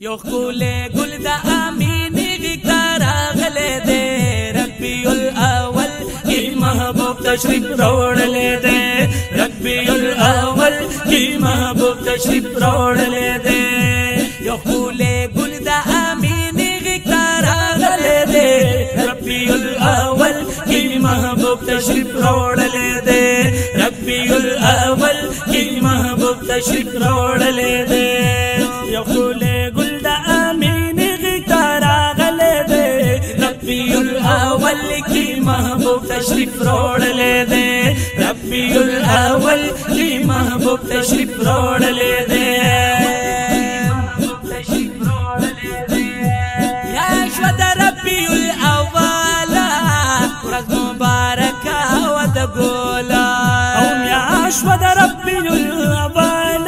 یو ښکلی ګل د امینې غېږ ته راغلی دی، ربیع الاول کې محبوب تشریف راوړلی دی، ربیع الاول کې محبوب تشریف راوړلی دی. یو ښکلی ګل د امینې غېږ ته راغلی دی، ربیع الاول کې محبوب تشریف راوړلی دی، ربیع الاول کې محبوب تشریف راوړلی دی. یو ښکلی ګل د امینې غېږ ته راغلی دی، ربیع الاول کې محبوب تشریف راوړلی دی، ربیع الاول کې محبوب تشریف راوړلی دی. یا شوه د ربیع الاول ورځ مبارکه وه د ګوله، او یا شوه د ربیع الاول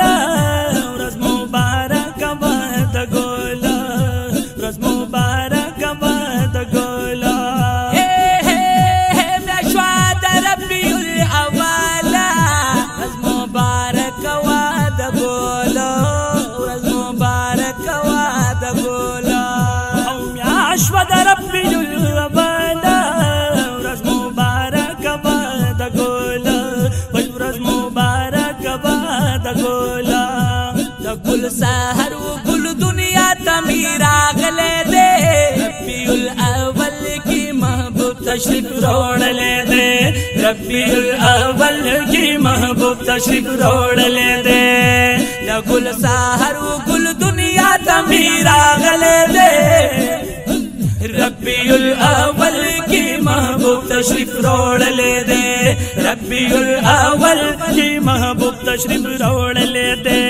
ورځ مبارکه وه د ګوله، ورځ مبارکه وه د ګوله. بیا شوه د ربیع الاول ورځ مبارکه وه د ګوله، ورځ مبارکه وه د ګوله. او بیا شوه د ربیع الاول ورځ مبارکه وه د ګوله، ورځ مبارکه وه د ګوله. د ګل سحر و ګل دنیا ته مې راغلی دی، ربیع الاول کې محبوب تشریف راوړلی دی، ربیع الاول کې محبوب تشریف راوړلی دی. د ګل سحر و ګل دنیا ته مې راغلی دی، ربیع الاول کې محبوب تشریف راوړلی دی، ربیع الاول کې محبوب تشریف راوړلی دی.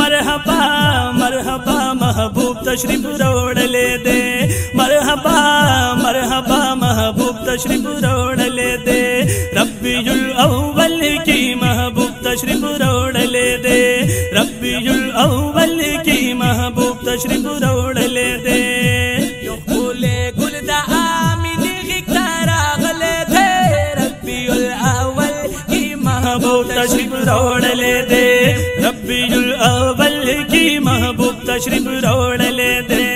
مرحبا مرحبا محبوب تشریف راوړلی دی، مرحبا مرحبا محبوب تشریف راوړلی دی، ربیع الاول کې محبوب تشریف راوړلی دی، ربیع الاول کې محبوب تشریف راوړلی دی. یو ښکلی ګل د امینې غېږ ته راغلی دی، ربیع الاول کې محبوب تشریف راوړلی دی، ربیع الاول کې محبوب تشریف راوړلی دی،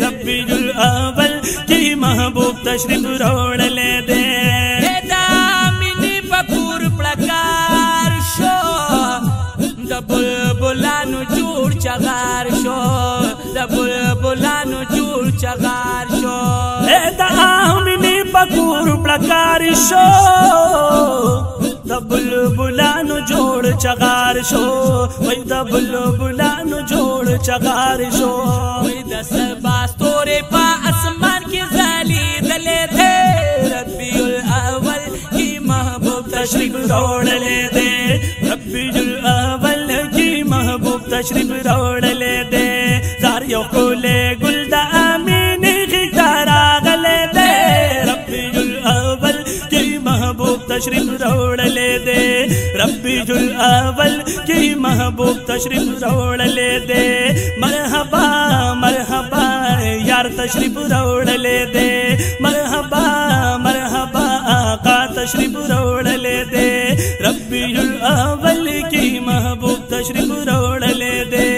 ربیع الاول کې محبوب تشریف راوړلی دی. د امینې په کور پړکار شو، د بلبلانو جوړ چغار شو، د بلبلانو جوړ چغار شو. د امینې په کور پړکار شو، د بلبلانو جوړ چغار شو، وای د بلبلانو جوړ چغار شو. وای د سبا ستوري په اسمان کې ځلېدلې دی، ربیع الاول کې محبوب تشریف راوړلی دی، ربیع الاول کې محبوب تشریف راوړلی دی. زار یو ښکلی ګل د امینې غېږ ته راغلی دی، ربیع الاول کې محبوب تشریف راوړلی دی، ربیع الاول کې محبوب تشریف راوړلی دی. مرحبا مرحبا یار تشریف راوړلی دی، مرحبا مرحبا آقا تشریف راوړلی دی، ربیع الاول کې محبوب تشریف راوړلی دی،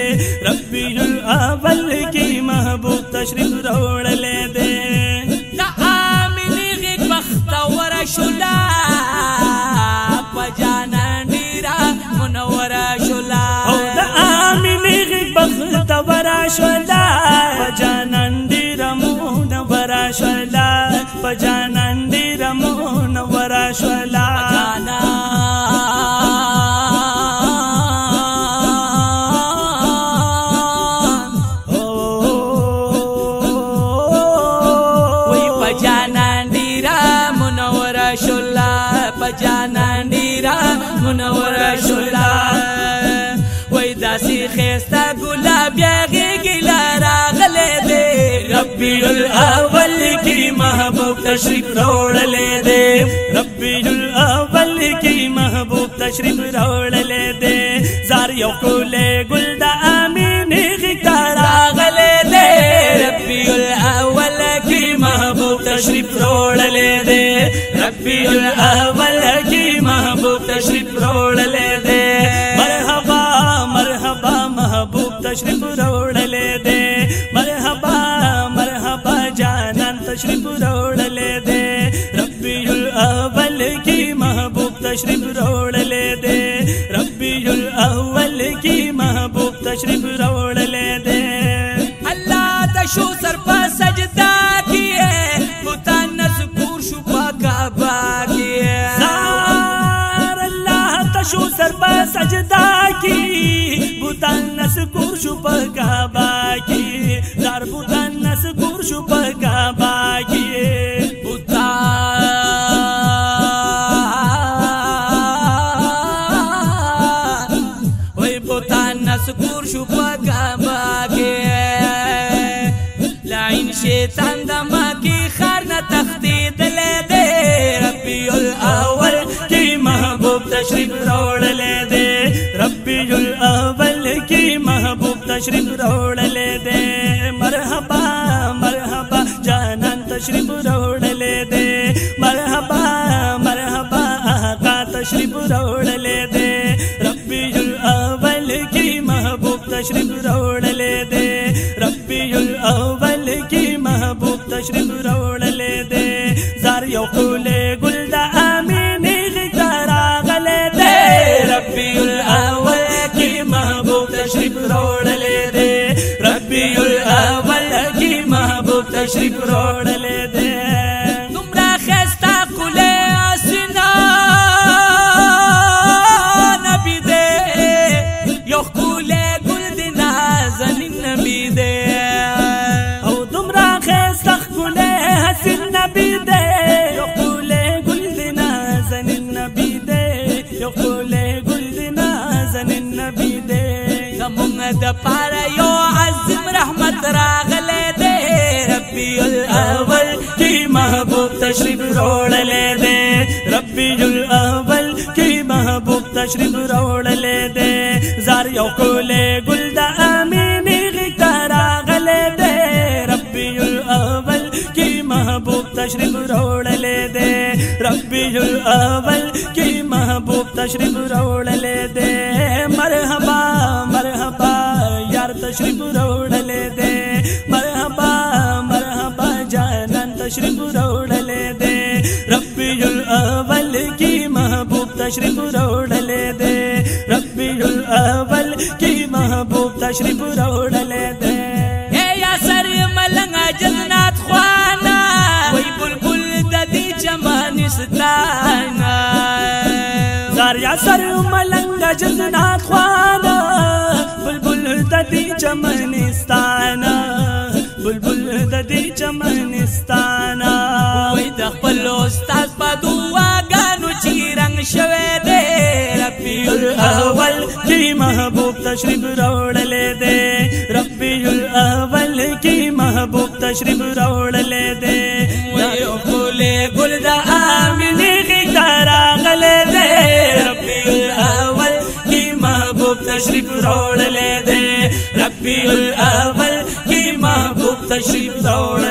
ربیع الاول کې محبوب تشریف راوړلی دی. د امینې غېږ بختوره شوله، په جانان ډېره منوره شوله، او د امینې غېږ بختوره شوله، په جانان ډېره منوره شوله، په جانان ډېره منوره شوله. جانان ډېره منوره شوله، وای داسې ښایسته ګلابي غېږې له راغلی دی، ربیع الاول کې محبوب تشریف راوړلی دی، ربیع الاول کې محبوب تشریف راوړلی دی. زار یو ښکلی ګل د امینې غېږ ته راغلی دی، ربیع الاول کې محبوب تشریف راوړلی دی، ربیع الاول کې محبوب تشریف راوړلی دی. مرحبا مرحبا محبوب تشریف راوړلی دی، تشریف راوړلې دې الله د شو سر په سجدا کې بوتان نذکر شو په کعبه کې زار الله د شو سر په سجدا کې بوتان نذکر شو په کعبه کې زار بوتان نذکر شو په کعبه کې نسکور شو پا کعبہ کے لعین شیطان دما کی خارنا تختید لے دے ربی الاول کی محبوب تشریف روڑ لے دے ربی الاول کی محبوب تشریف روڑ لے دے مرحبا مرحبا جانان تشریف روڑ لے دے مرحبا مرحبا آقا تشریف روڑ لے دے ربی الاول کی محبوب تشریف روڑ لے دے ربی الاول کی محبوب تشریف روڑ لے دے زار یو قولے گلدہ آمینی غیتارا غلے دے ربی الاول کی محبوب تشریف روڑ لے دے ربی الاول کی محبوب تشریف روڑ لے دے تمرا خیستا قولے آسنا نبی دے یو قولے نبی دے او دمرا خیستا قولے حسن نبی دے یو قولے گل دینا زن نبی دے یو قولے گل دینا زن نبی دے زمونگ دا پارا یو عظم رحمت راغلے دے ربی الاول کی محبوب تشریف روڑ لے دے ربی الاول کی محبوب تشریف روڑ لے دے زار یو قولے گل دا آمینی محبوب تشریف روڑ لے دے ربی الاول کی محبوب تشریف روڑ لے دے مرحبا مرحبا یار تشریف روڑ لے دے مرحبا مرحبا جانان تشریف روڑ لے دے ربی الاول کی محبوب تشریف روڑ لے دے ربی الاول کی محبوب تشریف روڑ لے دے اے یا سر ملنگا جنات خوانا وی بلبل ددی چمانستانا زار یا سر ملنگا جنات خوانا بلبل ددی چمانستانا بلبل ددی چمانستانا وی دخپل استاز پا دواگانو چی رنگ شوے دے ربی الاول کی محبوب تشریف روڑ لے دے ربی الاول کی محبوب تشریف روڑ لے دے ویو قولے گلدہ آمینی غیتارا غلے دے ربی الاول کی محبوب تشریف روڑ لے دے ربی الاول کی محبوب تشریف روڑ